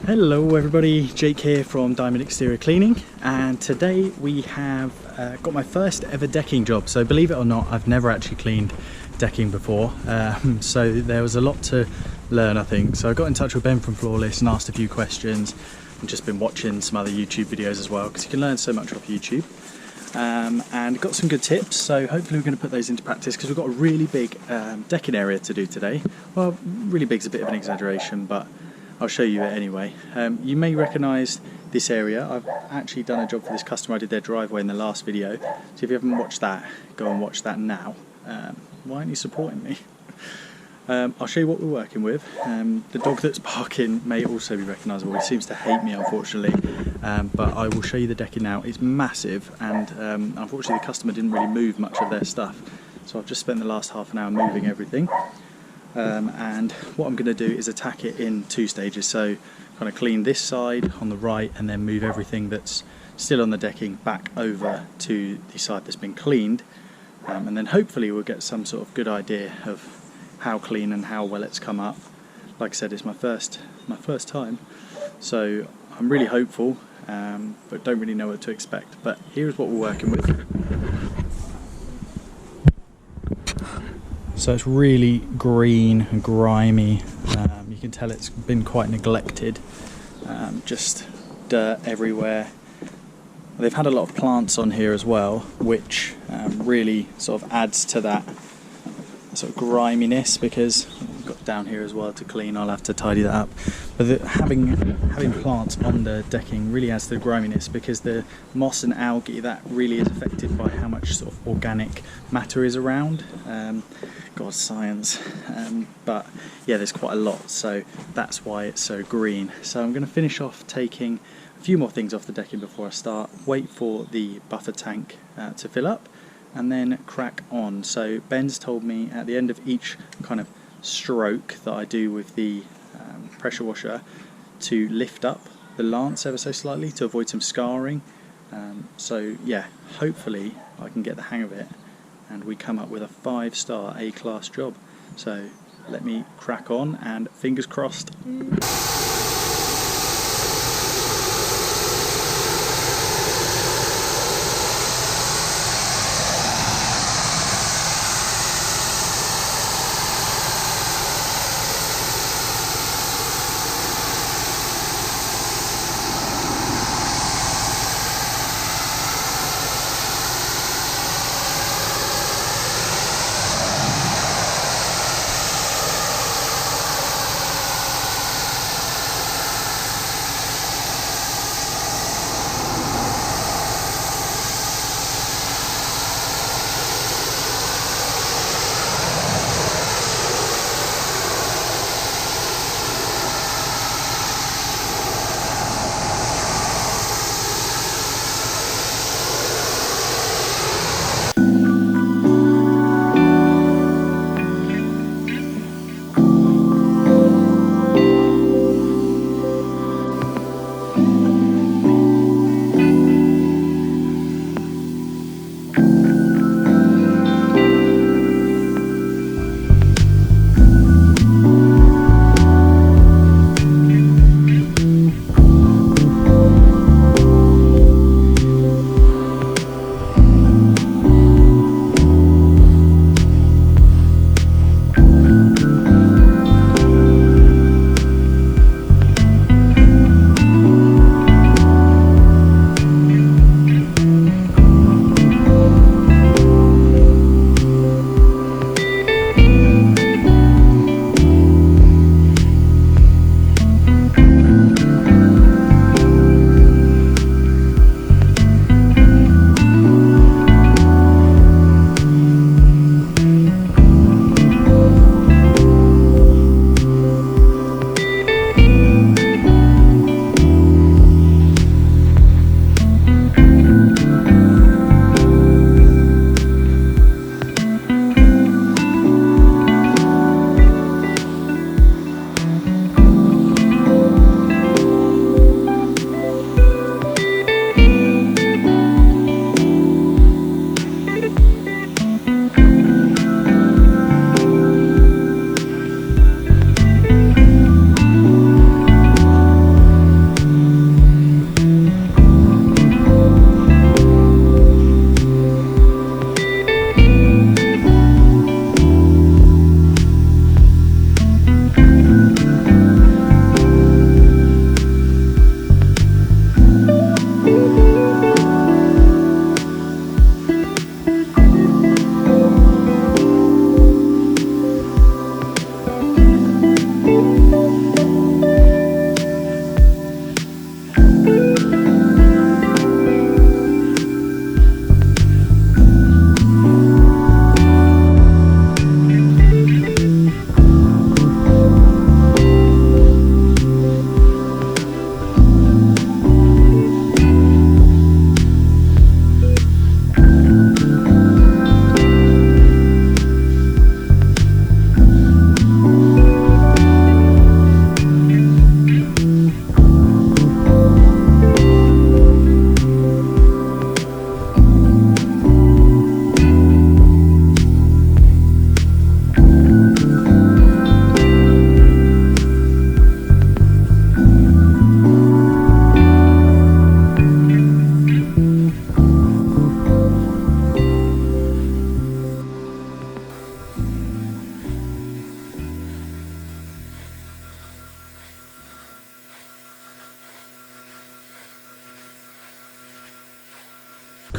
Hello everybody, Jake here from Diamond Exterior Cleaning, and today we have got my first ever decking job. So believe it or not, I've never actually cleaned decking before, so there was a lot to learn, I think. So I got in touch with Ben from Flawless and asked a few questions, and just been watching some other YouTube videos as well, because you can learn so much off YouTube, and got some good tips. So hopefully we're going to put those into practice, because we've got a really big decking area to do today. Well, really big is a bit of an exaggeration, but I'll show you it anyway. You may recognise this area. I've actually done a job for this customer. I did their driveway in the last video. So if you haven't watched that, go and watch that now. Why aren't you supporting me? I'll show you what we're working with. The dog that's barking may also be recognisable. He seems to hate me, unfortunately. But I will show you the decking now. It's massive, and unfortunately the customer didn't really move much of their stuff. So I've just spent the last half an hour moving everything. And what I'm going to do is attack it in two stages. So kind of clean this side on the right, and then move everything that's still on the decking back over to the side that's been cleaned, and then hopefully we'll get some sort of good idea of how clean and how well it's come up. Like I said, it's my first time, so I'm really hopeful, but don't really know what to expect. But here's what we're working with. So it's really green and grimy. You can tell it's been quite neglected. Just dirt everywhere. They've had a lot of plants on here as well, which really sort of adds to that sort of griminess, because we've got down here as well to clean. I'll have to tidy that up. But having plants on the decking really adds to the griminess, because the moss and algae, that really is affected by how much sort of organic matter is around. God, science. But yeah, there's quite a lot, so that's why it's so green. So I'm going to finish off taking a few more things off the decking before I start, wait for the buffer tank to fill up, and then crack on. So Ben's told me at the end of each kind of stroke that I do with the pressure washer to lift up the lance ever so slightly to avoid some scarring. So yeah, hopefully I can get the hang of it and we come up with a 5-star A-class job. So let me crack on, and fingers crossed.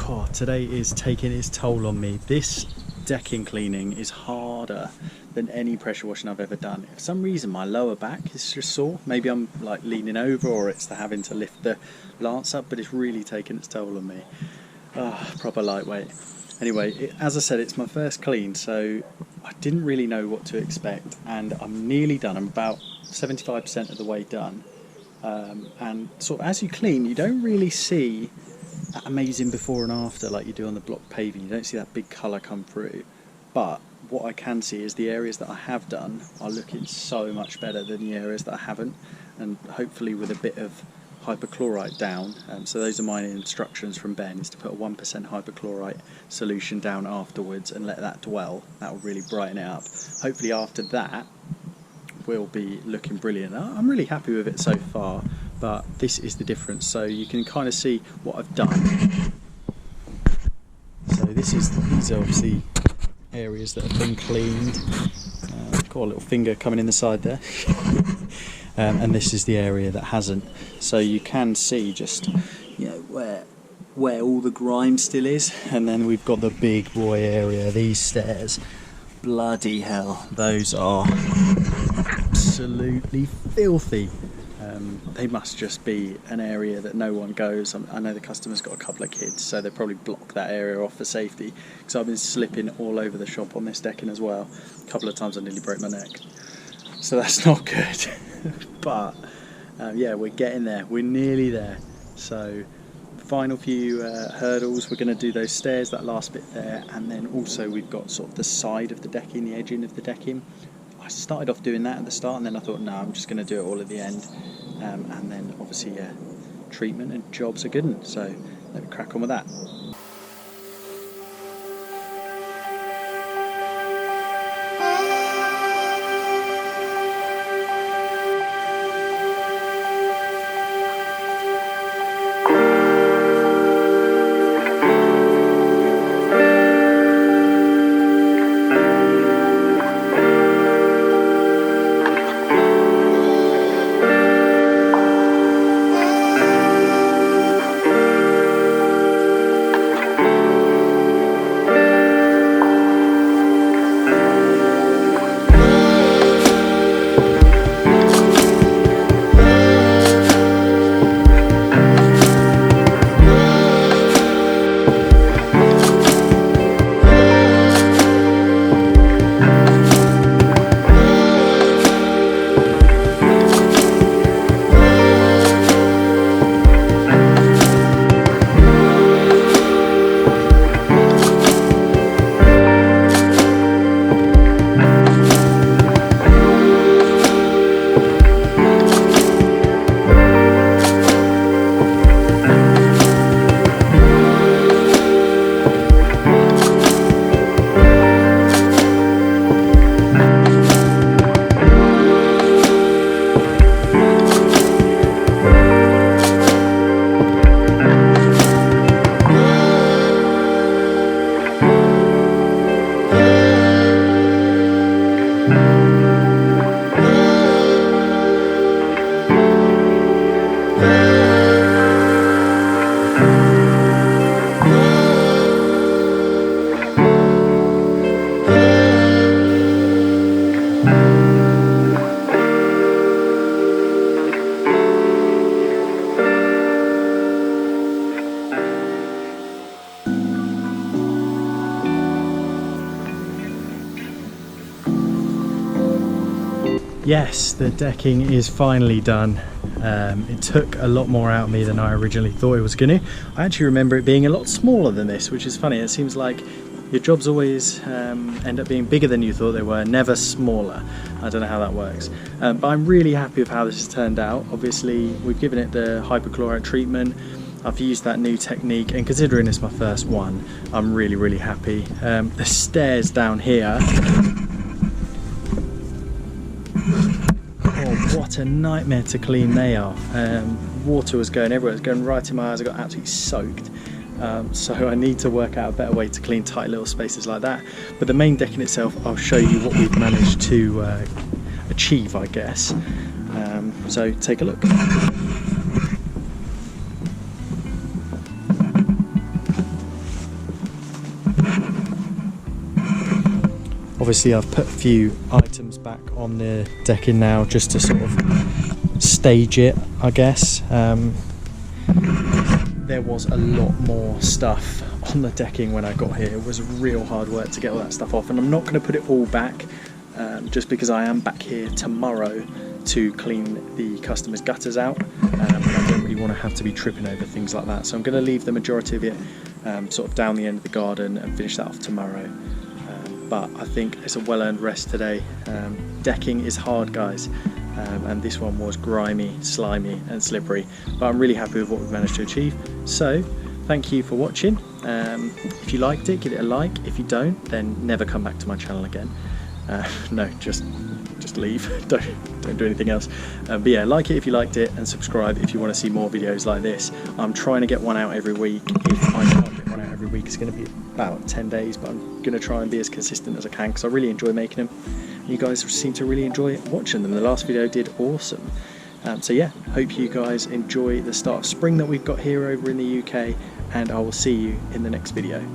God, today is taking its toll on me. This decking cleaning is harder than any pressure washing I've ever done. For some reason my lower back is just sore. Maybe I'm like leaning over, or it's the having to lift the lance up, but it's really taking its toll on me. Proper lightweight. Anyway, as I said, it's my first clean, so I didn't really know what to expect, and I'm nearly done. I'm about 75% of the way done. And sort of as you clean, you don't really see that amazing before and after like you do on the block paving. You don't see that big colour come through, but what I can see is the areas that I have done are looking so much better than the areas that I haven't, and hopefully with a bit of hypochlorite down. So those are my instructions from Ben, is to put a 1% hypochlorite solution down afterwards and let that dwell. That will really brighten it up. Hopefully after that will be looking brilliant. I'm really happy with it so far, but this is the difference. So you can kind of see what I've done. So these are obviously areas that have been cleaned. Got a little finger coming in the side there. And this is the area that hasn't. So you can see just, you know, where all the grime still is. And then we've got the big boy area, these stairs. Bloody hell, those are absolutely filthy. They must just be an area that no one goes. I know the customer's got a couple of kids, so they probably block that area off for safety, because I've been slipping all over the shop on this decking as well. A couple of times I nearly broke my neck, so that's not good. But yeah, we're getting there, we're nearly there. So final few hurdles, we're going to do those stairs, that last bit there, and then also we've got sort of the side of the decking, the edging of the decking. I started off doing that at the start, and then I thought, no, I'm just going to do it all at the end. And then obviously, yeah, treatment and jobs are good one. So let me crack on with that. Yes, the decking is finally done. It took a lot more out of me than I originally thought it was going to. I actually remember it being a lot smaller than this, which is funny. It seems like your jobs always end up being bigger than you thought they were, never smaller. I don't know how that works. But I'm really happy with how this has turned out. Obviously, we've given it the hypochlorite treatment. I've used that new technique, and considering it's my first one, I'm really, really happy. The stairs down here, oh, what a nightmare to clean they are. Water was going everywhere, it was going right in my eyes. I got absolutely soaked. So I need to work out a better way to clean tight little spaces like that. But the main decking itself, I'll show you what we've managed to achieve, I guess. So take a look. Obviously I've put a few items back on the decking now just to sort of stage it, I guess. There was a lot more stuff on the decking when I got here. It was real hard work to get all that stuff off, and I'm not going to put it all back just because I am back here tomorrow to clean the customers' gutters out, and I don't really want to have to be tripping over things like that, so I'm going to leave the majority of it sort of down the end of the garden and finish that off tomorrow. But I think it's a well-earned rest today. Decking is hard, guys, and this one was grimy, slimy and slippery, but I'm really happy with what we've managed to achieve. So thank you for watching. If you liked it, give it a like. If you don't, then never come back to my channel again. No, just leave. don't do anything else. But yeah, like it if you liked it, and subscribe if you want to see more videos like this. I'm trying to get one out every week. If I can't get one out every week, it's going to be about 10 days, but I'm going to try and be as consistent as I can because I really enjoy making them. You guys seem to really enjoy watching them. The last video did awesome. So yeah, hope you guys enjoy the start of spring that we've got here over in the UK, and I will see you in the next video.